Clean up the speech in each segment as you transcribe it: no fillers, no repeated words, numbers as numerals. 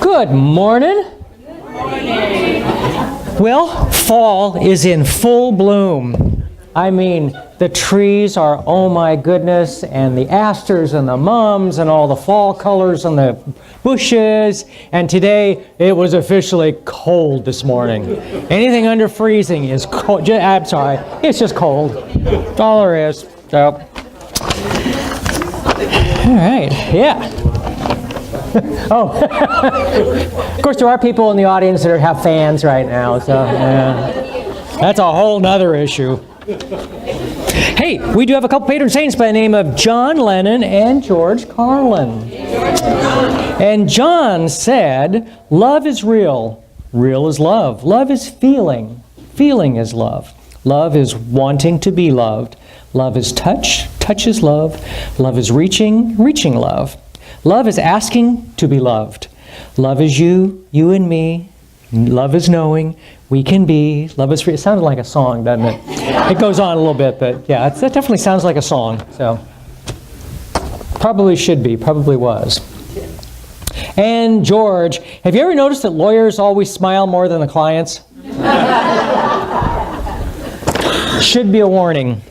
Good morning. Well, fall is in full bloom. I mean, the trees are, oh my goodness, and the asters and the mums and all the fall colors on the bushes. And today, it was officially cold this morning. Anything under freezing is cold. I'm sorry, it's just cold. That's all there is. So, all right, yeah. Oh, of course, there are people in the audience that have fans right now, so yeah. That's a whole nother issue. Hey, we do have a couple patron saints by the name of John Lennon and George Carlin. And John said, love is real. Real is love. Love is feeling. Feeling is love. Love is wanting to be loved. Love is touch. Touch is love. Love is reaching. Reaching love. Love is asking to be loved. Love is you, you and me. Love is knowing we can be. Love is free. It sounded like a song, doesn't it? It goes on a little bit, but yeah, that definitely sounds like a song. So probably should be, probably was. And George, have you ever noticed that lawyers always smile more than the clients? Should be a warning.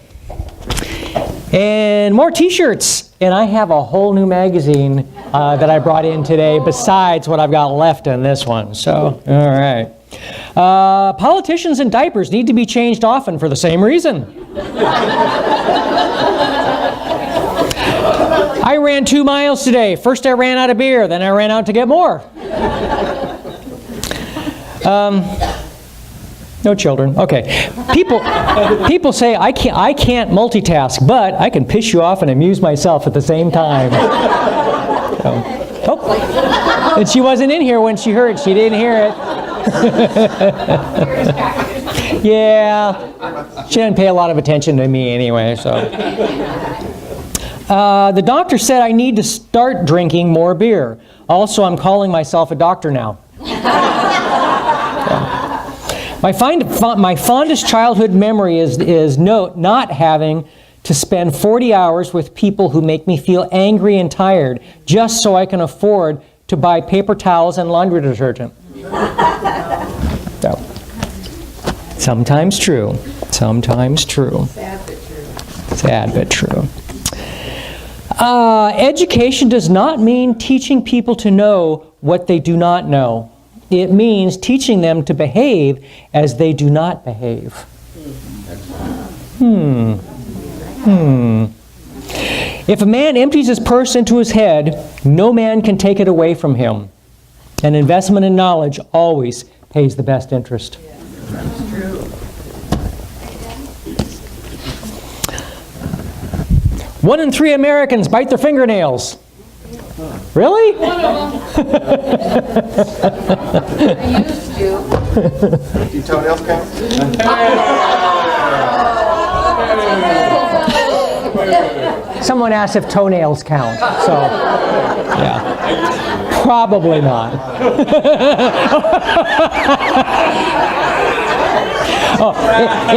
And more t-shirts. And I have a whole new magazine that I brought in today besides what I've got left in this one. So, all right. Politicians in diapers need to be changed often for the same reason. I ran 2 miles today. First I ran out of beer, then I ran out to get more. No children. Okay. People say I can't multitask, but I can piss you off and amuse myself at the same time. Oh. And she wasn't in here when she heard. She didn't hear it. Yeah. She didn't pay a lot of attention to me anyway, so. The doctor said I need to start drinking more beer. Also, I'm calling myself a doctor now. My fondest childhood memory is not having to spend 40 hours with people who make me feel angry and tired just so I can afford to buy paper towels and laundry detergent. So, sometimes true. Sometimes true. Sad but true. Sad but true. Education does not mean teaching people to know what they do not know. It means teaching them to behave as they do not behave. If a man empties his purse into his head, no man can take it away from him. An investment in knowledge always pays the best interest. Yeah, that's true. 1 in 3 Americans bite their fingernails. Really? One of them. I used to. Do toenails count? Someone asked if toenails count, so yeah. Probably not. Oh,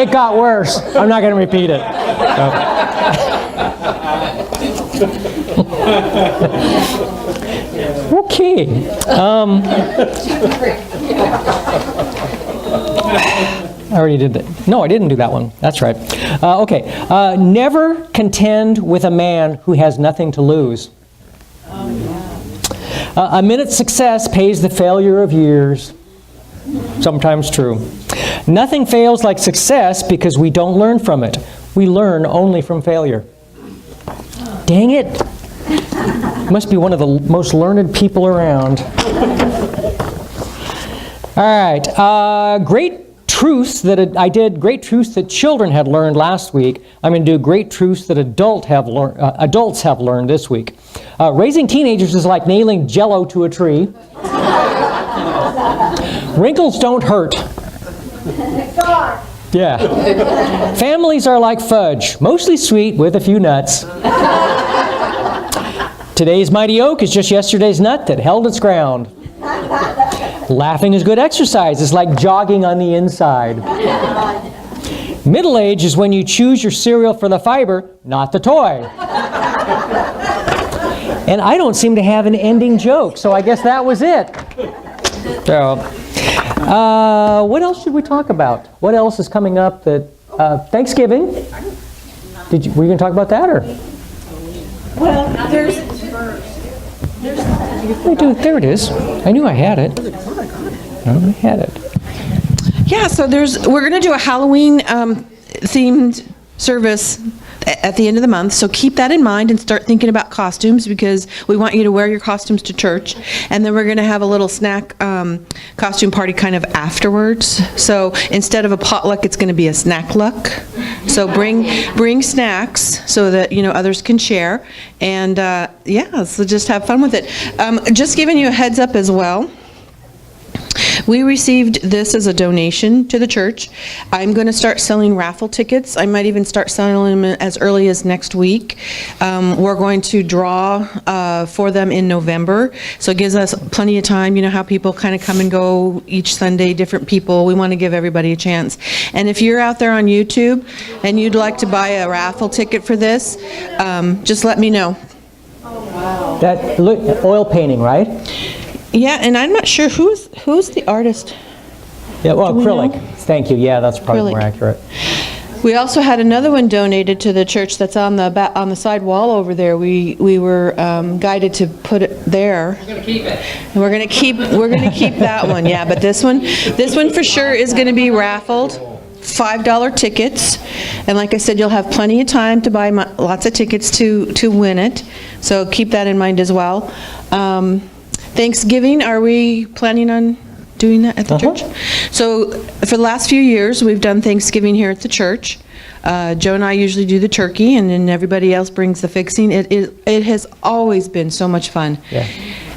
it got worse. I'm not going to repeat it. Okay. I already did that. No, I didn't do that one. That's right. Okay. Never contend with a man who has nothing to lose. A minute's success pays the failure of years. Sometimes true. Nothing fails like success because we don't learn from it. We learn only from failure. Dang it. Must be one of the most learned people around. All right. Great truths that children had learned last week. I'm going to do great truths that adults have learned this week. Raising teenagers is like nailing Jell-O to a tree. Wrinkles don't hurt. Yeah. Families are like fudge, mostly sweet with a few nuts. Today's mighty oak is just yesterday's nut that held its ground. Laughing is good exercise. It's like jogging on the inside. Middle age is when you choose your cereal for the fiber, not the toy. And I don't seem to have an ending joke, so I guess that was it. So, what else should we talk about? What else is coming up that, Thanksgiving? Were you going to talk about that, or? Well, there's There it is. I knew I had it. I had it. Yeah, so we're going to do a Halloween themed service at the end of the month, so keep that in mind and start thinking about costumes, because we want you to wear your costumes to church, and then we're going to have a little snack costume party kind of afterwards. So instead of a potluck, it's going to be a snack luck. So bring snacks so that others can share, and yeah, so just have fun with it. Just giving you a heads up as well. We received this as a donation to the church. I'm going to start selling raffle tickets. I might even start selling them as early as next week. We're going to draw for them in November, so it gives us plenty of time. You know how people kind of come and go each Sunday, different people. We want to give everybody a chance. And if you're out there on YouTube and you'd like to buy a raffle ticket for this, just let me know. That oil painting, right? Yeah, and I'm not sure who's the artist. Yeah, well, we acrylic. know? Thank you. Yeah, that's probably more Acrylic. accurate. We also had another one donated to the church that's on the side wall over there. We were guided to put it there. We're going to keep it. And we're going to keep that one. Yeah, but this one for sure is going to be raffled. $5 tickets, and like I said, you'll have plenty of time to buy lots of tickets to win it. So keep that in mind as well. Thanksgiving, are we planning on doing that at the church? So for the last few years, we've done Thanksgiving here at the church. Joe and I usually do the turkey, and then everybody else brings the fixing. It has always been so much fun. Yeah.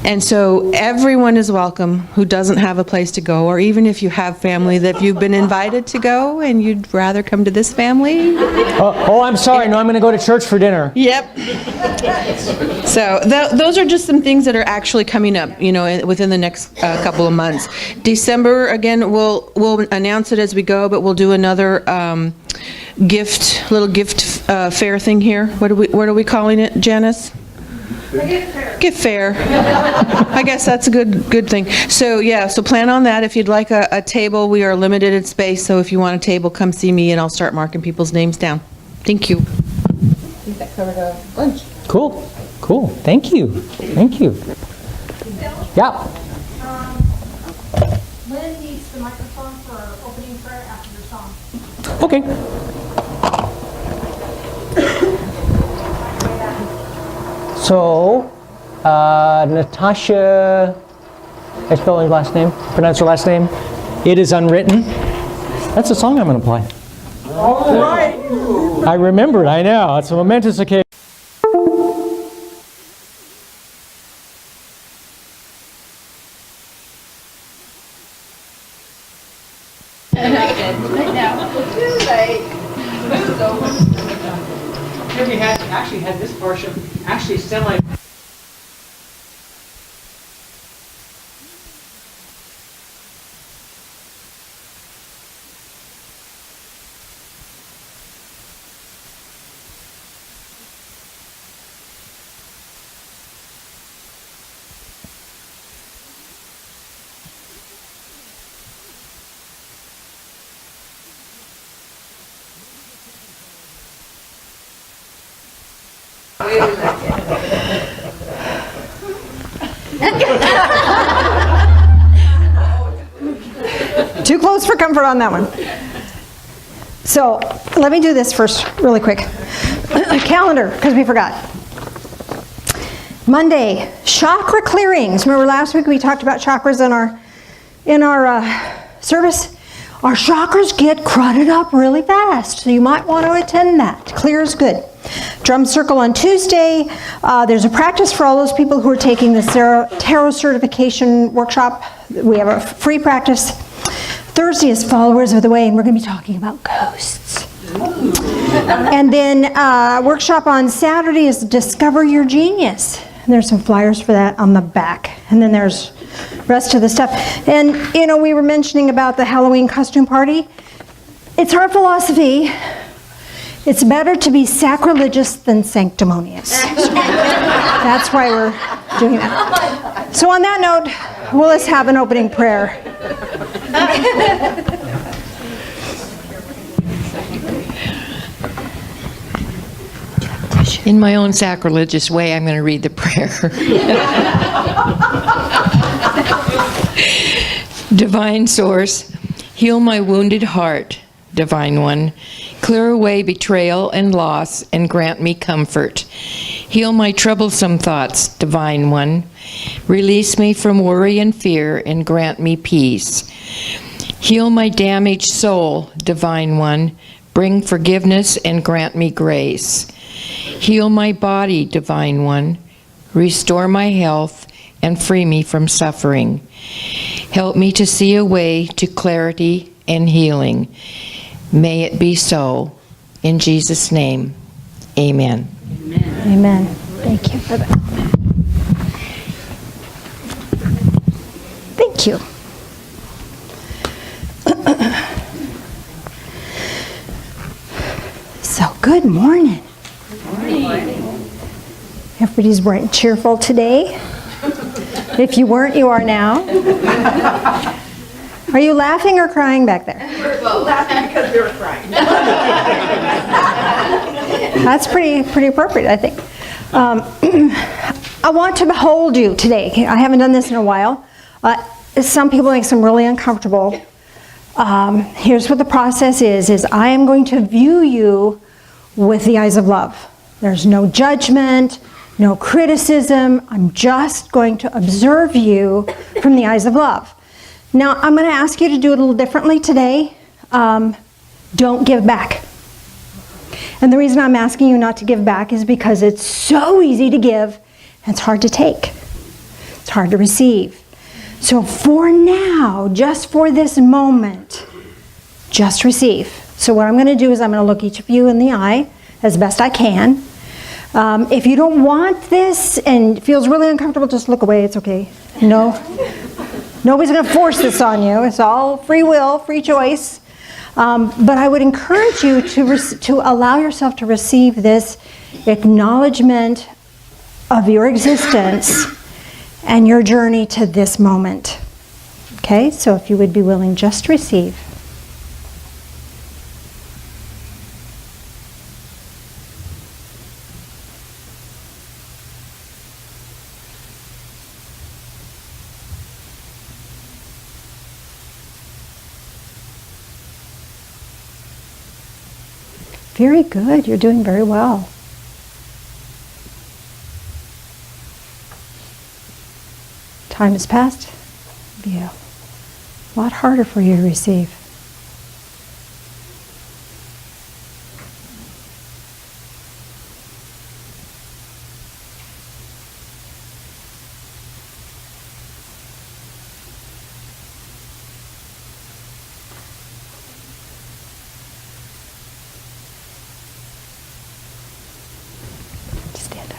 And so everyone is welcome who doesn't have a place to go, or even if you have family that you've been invited to go and you'd rather come to this family. Oh, I'm sorry. No, I'm going to go to church for dinner. Yep. So those are just some things that are actually coming up, within the next couple of months. December, again, we'll announce it as we go, but we'll do another little gift fair thing here. What are we calling it, Janice? Gift fair. I guess that's a good thing. So yeah, so plan on that. If you'd like a table, we are limited in space, so if you want a table, come see me and I'll start marking people's names down. Thank you. I think that covered lunch. Cool. Thank you. Yeah. Lynn needs the microphone for opening prayer after your song. Okay. So, Natasha, I spell her last name, pronounce her last name. It is Unwritten. That's the song I'm going to play. All right. I remembered, I know. It's a momentous occasion. We actually had this portion semi. Too close for comfort on that one. So let me do this first really quick. Calendar, because we forgot. Monday, chakra clearings. Remember last week we talked about chakras in our service? Our chakras get crowded up really fast, so you might want to attend that. Clear is good. Drum circle on Tuesday. There's a practice for all those people who are taking the tarot certification workshop. We have a free practice. Thursday is Followers of the Way, and we're going to be talking about ghosts. And then workshop on Saturday is Discover Your Genius. And there's some flyers for that on the back. And then there's rest of the stuff. And, we were mentioning about the Halloween costume party. It's our philosophy It's better to be sacrilegious than sanctimonious. That's why we're doing that. So on that note, well, let's have an opening prayer. In my own sacrilegious way, I'm going to read the prayer. Divine Source, heal my wounded heart, Divine One. Clear away betrayal and loss and grant me comfort. Heal my troublesome thoughts, Divine One. Release me from worry and fear and grant me peace. Heal my damaged soul, Divine One. Bring forgiveness and grant me grace. Heal my body, Divine One. Restore my health and free me from suffering. Help me to see a way to clarity and healing. May it be so. In Jesus' name, amen. Amen. Thank you for that. Thank you. So, good morning. Everybody's bright and cheerful today. If you weren't, you are now. Are you laughing or crying back there? We're laughing because we were crying. That's pretty appropriate, I think. I want to hold you today. I haven't done this in a while. Some people make them really uncomfortable. Here's what the process is I am going to view you with the eyes of love. There's no judgment, no criticism. I'm just going to observe you from the eyes of love. Now, I'm going to ask you to do it a little differently today. Don't give back. And the reason I'm asking you not to give back is because it's so easy to give and it's hard to take. It's hard to receive. So for now, just for this moment, just receive. So what I'm going to do is I'm going to look each of you in the eye as best I can. If you don't want this and it feels really uncomfortable, just look away. It's okay. No. Nobody's going to force this on you. It's all free will, free choice. But I would encourage you to allow yourself to receive this acknowledgement of your existence and your journey to this moment. Okay, so if you would be willing, just receive. Very good. You're doing very well. Time has passed. It'll be a lot harder for you to receive. Stand up.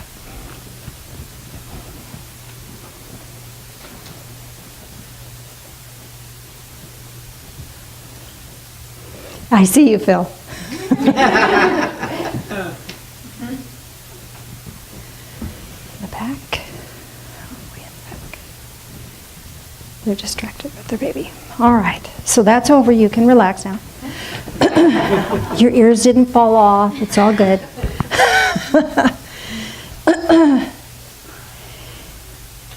I see you, Phil. The back. Way in the back. They're distracted with their baby. All right. So that's over. You can relax now. Your ears didn't fall off. It's all good.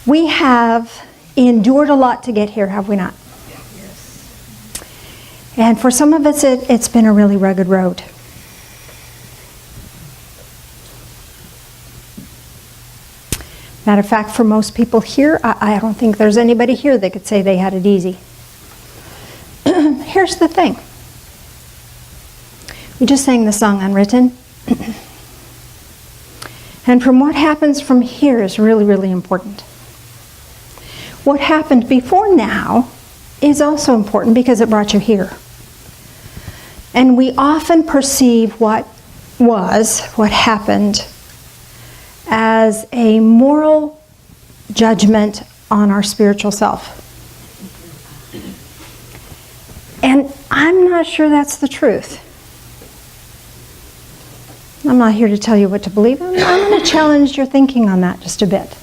We have endured a lot to get here, have we not? And for some of us, it's been a really rugged road. Matter of fact, for most people here, I don't think there's anybody here that could say they had it easy. Here's the thing. We just sang the song Unwritten. And from what happens from here is really, really important. What happened before now is also important because it brought you here. And we often perceive what happened, as a moral judgment on our spiritual self. And I'm not sure that's the truth. I'm not here to tell you what to believe. I'm going to challenge your thinking on that just a bit.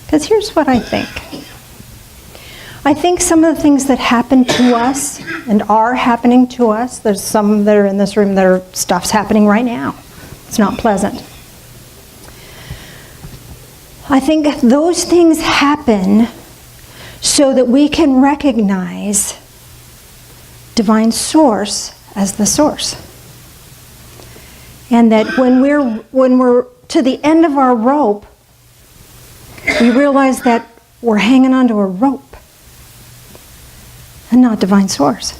Because here's what I think. I think some of the things that happen to us and are happening to us, there's some that are in this room that are stuff's happening right now. It's not pleasant. I think those things happen so that we can recognize divine source as the source. And that when we're to the end of our rope, we realize that we're hanging onto a rope and not divine source.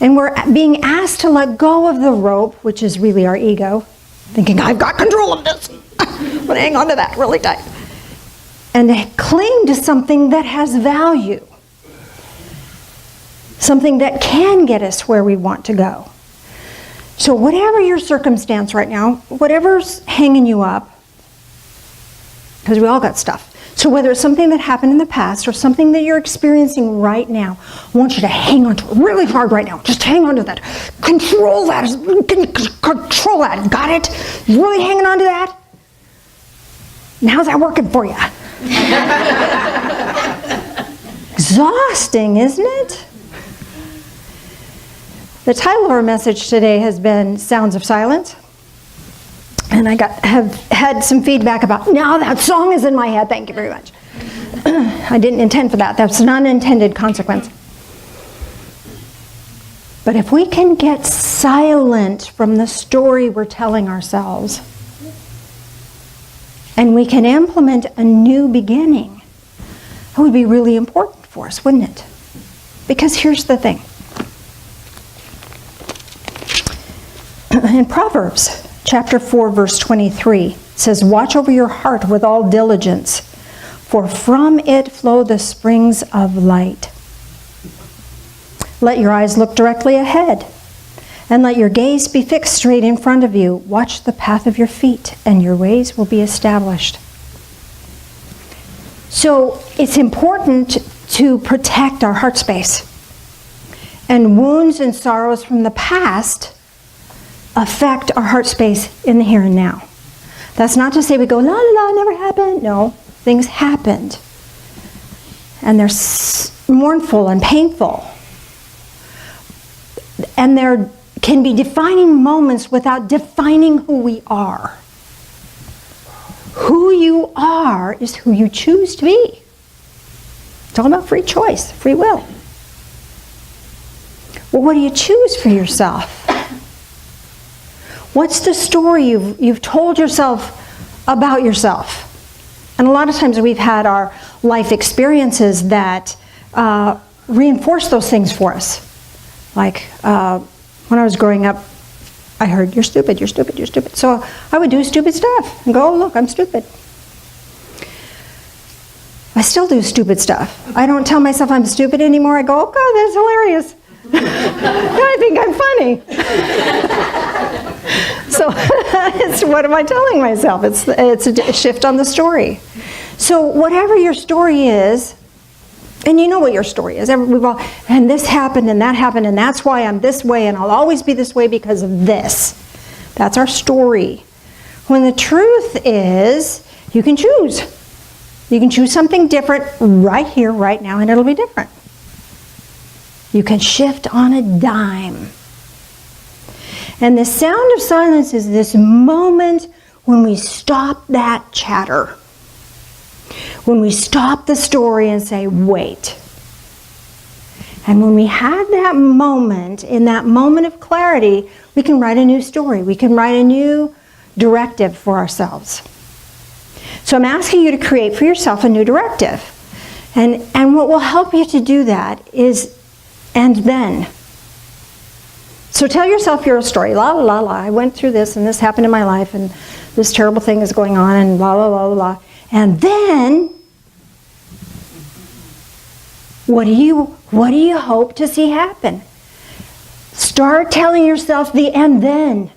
And we're being asked to let go of the rope, which is really our ego, thinking, I've got control of this. I'm going to hang on to that really tight. And to cling to something that has value. Something that can get us where we want to go. So whatever your circumstance right now, whatever's hanging you up, because we all got stuff. So whether it's something that happened in the past or something that you're experiencing right now, I want you to hang on to it really hard right now. Just hang on to that. Control that. Control that. Got it? You really hanging on to that? And how's that working for you? Exhausting, isn't it? The title of our message today has been Sounds of Silence. And I have had some feedback about, now that song is in my head. Thank you very much. I didn't intend for that. That's an unintended consequence. But if we can get silent from the story we're telling ourselves, and we can implement a new beginning, that would be really important for us, wouldn't it? Because here's the thing. In Proverbs, chapter 4, verse 23, it says, watch over your heart with all diligence, for from it flow the springs of light. Let your eyes look directly ahead, and let your gaze be fixed straight in front of you. Watch the path of your feet, and your ways will be established. So it's important to protect our heart space. And wounds and sorrows from the past affect our heart space in the here and now. That's not to say we go, la la la, never happened. No, things happened. And they're mournful and painful. And there can be defining moments without defining who we are. Who you are is who you choose to be. It's all about free choice, free will. Well, what do you choose for yourself? What's the story you've told yourself about yourself? And a lot of times we've had our life experiences that reinforce those things for us. Like when I was growing up, I heard, you're stupid, you're stupid, you're stupid. So I would do stupid stuff and go, oh, look, I'm stupid. I still do stupid stuff. I don't tell myself I'm stupid anymore. I go, oh, God, that's hilarious. I think I'm funny. So what am I telling myself? It's a shift on the story. So whatever your story is, and you know what your story is. And this happened and that happened and that's why I'm this way and I'll always be this way because of this. That's our story. When the truth is, you can choose. You can choose something different right here, right now, and it'll be different. You can shift on a dime. And the sound of silence is this moment when we stop that chatter. When we stop the story and say, wait. And when we have that moment, in that moment of clarity, we can write a new story. We can write a new directive for ourselves. So I'm asking you to create for yourself a new directive. And what will help you to do that is, and then. So tell yourself your story. La, la, la, la. I went through this and this happened in my life and this terrible thing is going on and la, la, la, la. And then, what do you hope to see happen? Start telling yourself the and then.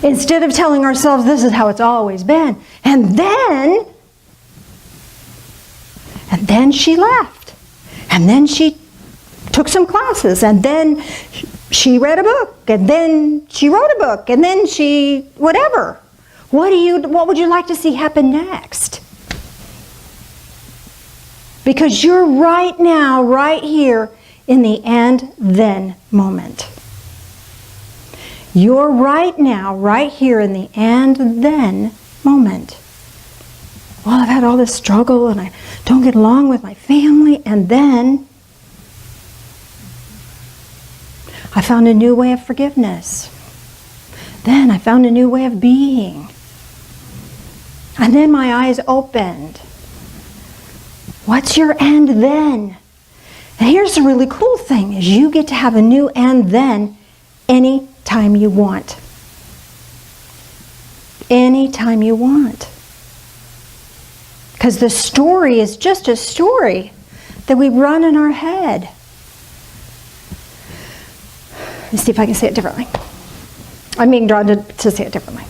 Instead of telling ourselves this is how it's always been. And then she left. And then she took some classes, and then she read a book, and then she wrote a book, and then she whatever. What would you like to see happen next? Because you're right now, right here in the and then moment. You're right now, right here in the and then moment. Well, I've had all this struggle and I don't get along with my family, and then I found a new way of forgiveness. Then I found a new way of being. And then my eyes opened. What's your and then? And here's the really cool thing, is you get to have a new and then anytime you want. Anytime you want. Because the story is just a story that we run in our head. Let's see if I can say it differently. I'm being drawn to say it differently.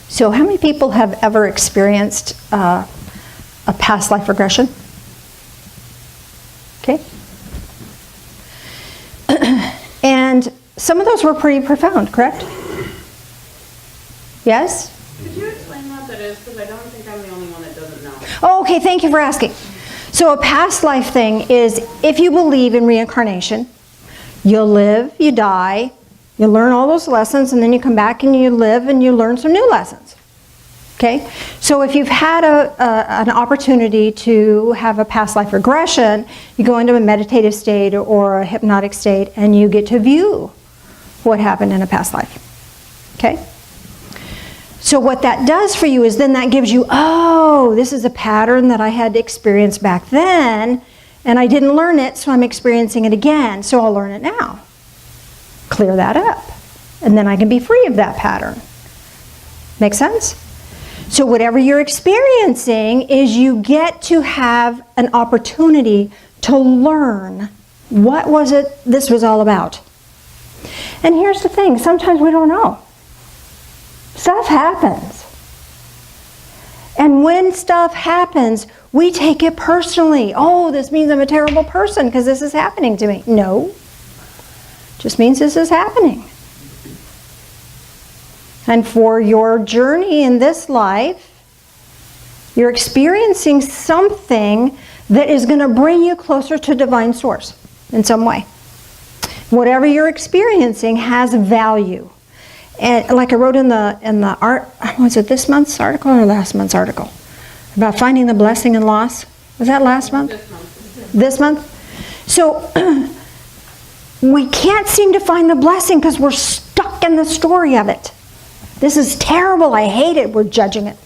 So how many people have ever experienced a past life regression? Okay. And some of those were pretty profound, correct? Yes? Could you explain what that is? Because I don't think I'm the only one that doesn't know. Oh, okay, thank you for asking. So a past life thing is, if you believe in reincarnation, you'll live, you die, you learn all those lessons, and then you come back and you live and you learn some new lessons. Okay? So if you've had an opportunity to have a past life regression, you go into a meditative state or a hypnotic state and you get to view what happened in a past life. Okay? So what that does for you is then that gives you, oh, this is a pattern that I had experienced back then, and I didn't learn it, so I'm experiencing it again, so I'll learn it now. Clear that up. And then I can be free of that pattern. Make sense? So whatever you're experiencing is you get to have an opportunity to learn what was it this was all about. And here's the thing, sometimes we don't know. Stuff happens. And when stuff happens, we take it personally. Oh, this means I'm a terrible person because this is happening to me. No. It just means this is happening. And for your journey in this life, you're experiencing something that is going to bring you closer to divine source in some way. Whatever you're experiencing has value. And like I wrote in the art, was it this month's article or last month's article? About finding the blessing in loss. Was that last month? This month? So we can't seem to find the blessing because we're stuck in the story of it. This is terrible. I hate it. We're judging it.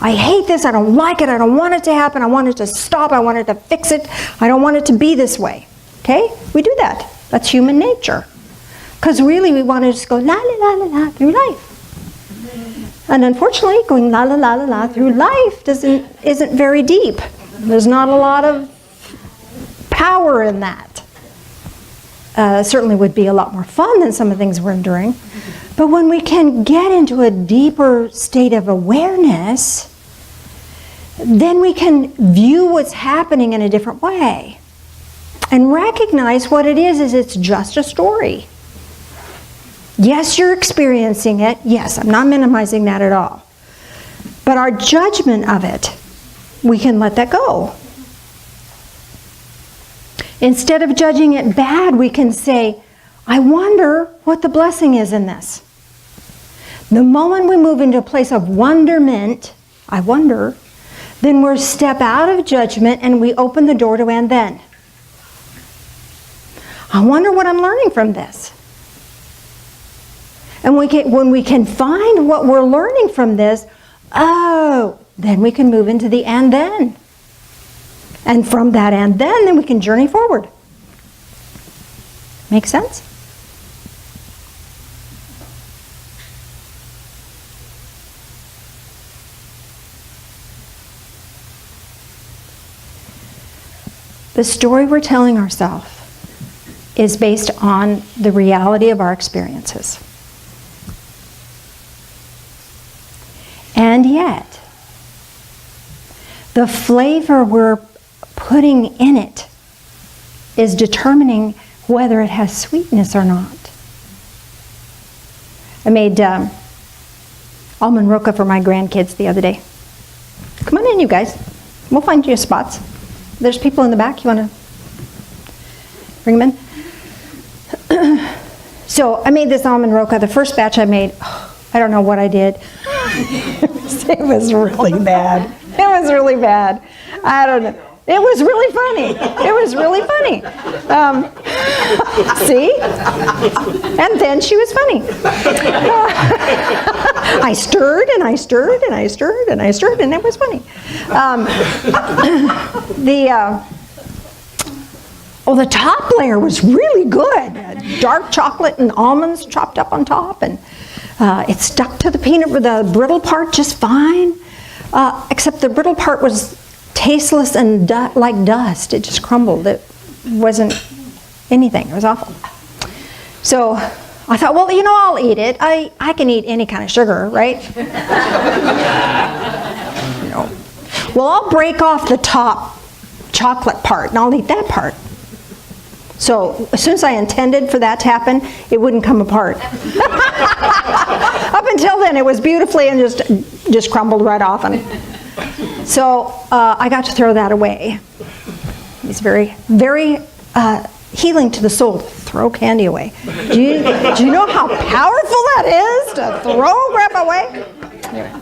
I hate this. I don't like it. I don't want it to happen. I want it to stop. I want it to fix it. I don't want it to be this way. Okay? We do that. That's human nature. Because really we want to just go la la la la la through life. And unfortunately, going la la la la la through life isn't very deep. There's not a lot of power in that. Certainly would be a lot more fun than some of the things we're enduring. But when we can get into a deeper state of awareness, then we can view what's happening in a different way. And recognize what it is it's just a story. Yes, you're experiencing it. Yes, I'm not minimizing that at all. But our judgment of it, we can let that go. Instead of judging it bad, we can say, I wonder what the blessing is in this. The moment we move into a place of wonderment, I wonder, then we step out of judgment and we open the door to and then. I wonder what I'm learning from this. And when we can find what we're learning from this, oh, then we can move into the and then. And from that and then we can journey forward. Make sense? The story we're telling ourselves is based on the reality of our experiences. And yet, the flavor we're putting in it is determining whether it has sweetness or not. I made almond roca for my grandkids the other day. Come on in, you guys. We'll find you spots. There's people in the back. You want to bring them in? So I made this almond roca. The first batch I made, I don't know what I did. It was really bad. It was really bad. I don't know. It was really funny. It was really funny. See? And then she was funny. I stirred and I stirred and I stirred and I stirred, and it was funny. The top layer was really good. Dark chocolate and almonds chopped up on top, and it stuck to the brittle part just fine. Except the brittle part was tasteless and like dust. It just crumbled. It wasn't anything. It was awful. So I thought, well, I'll eat it. I can eat any kind of sugar, right? Well, I'll break off the top chocolate part and I'll eat that part. So as soon as I intended for that to happen, it wouldn't come apart. Up until then, it was beautifully and just crumbled right off. And so I got to throw that away. It's very, very healing to the soul to throw candy away. Do you know how powerful that is to throw crap away? Anyway.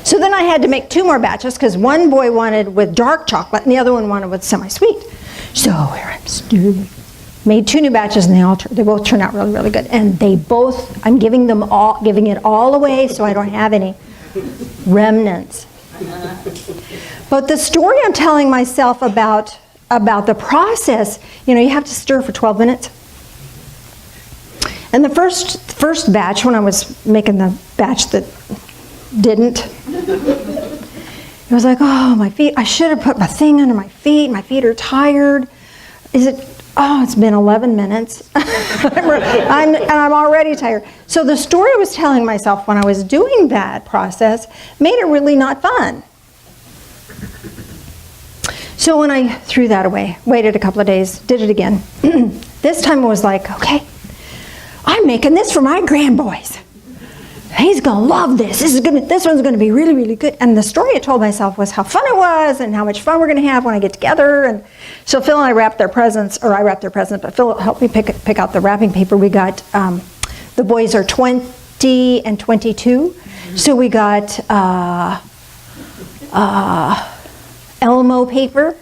So then I had to make 2 more batches because one boy wanted with dark chocolate and the other one wanted with semi-sweet. So here I'm made 2 new batches, and they both turned out really, really good. And I'm giving it all away so I don't have any remnants. But the story I'm telling myself about the process, you have to stir for 12 minutes. And the first batch, when I was making the batch that didn't, it was like, oh, my feet, I should have put my thing under my feet. My feet are tired. It's been 11 minutes. I'm already tired. So the story I was telling myself when I was doing that process made it really not fun. So when I threw that away, waited a couple of days, did it again. This time it was like, okay, I'm making this for my grandboys. He's gonna love this. This one's gonna be really, really good. And the story I told myself was how fun it was and how much fun we're gonna have when I get together. And so Phil and I wrapped their presents, or I wrapped their presents, but Phil helped me pick out the wrapping paper. We got, the boys are 20 and 22. So we got Elmo paper.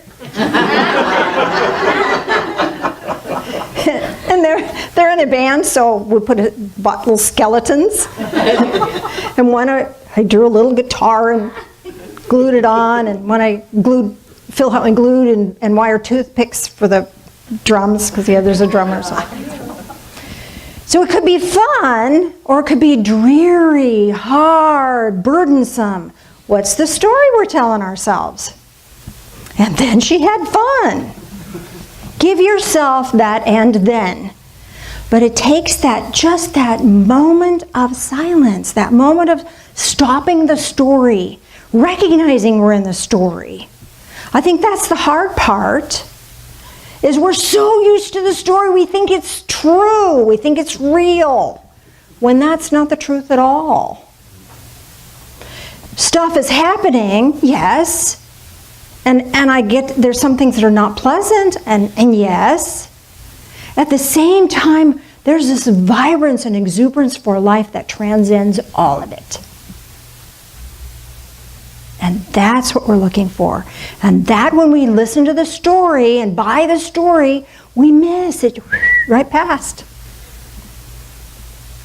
And they're in a band, so we bought little skeletons. And one I drew a little guitar and glued it on, and when Phil helped me glue and wire toothpicks for the drums, because there's a drummer. So it could be fun, or it could be dreary, hard, burdensome. What's the story we're telling ourselves? And then she had fun. Give yourself that and then. But it takes just that moment of silence, that moment of stopping the story, recognizing we're in the story. I think that's the hard part, is we're so used to the story, we think it's true, we think it's real, when that's not the truth at all. Stuff is happening, yes, and I get there's some things that are not pleasant, and yes. At the same time, there's this vibrance and exuberance for life that transcends all of it. And that's what we're looking for. And that when we listen to the story and buy the story, we miss it right past.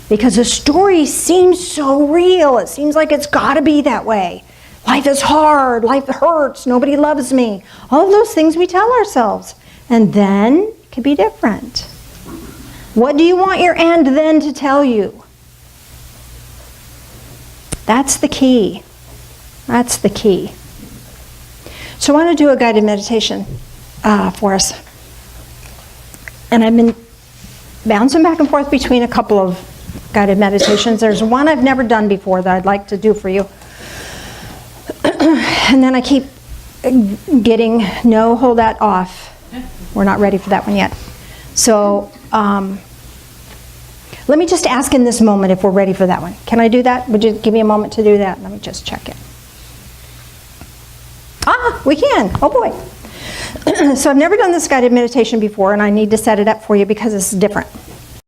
Because the story seems so real. It seems like it's got to be that way. Life is hard. Life hurts. Nobody loves me. All of those things we tell ourselves. And then it can be different. What do you want your and then to tell you? That's the key. That's the key. So I want to do a guided meditation for us. And I've been bouncing back and forth between a couple of guided meditations. There's one I've never done before that I'd like to do for you. And then I keep getting, no, hold that off. We're not ready for that one yet. So let me just ask in this moment if we're ready for that one. Can I do that? Would you give me a moment to do that? Let me just check it. Ah, we can. Oh boy. So I've never done this guided meditation before, and I need to set it up for you because this is different.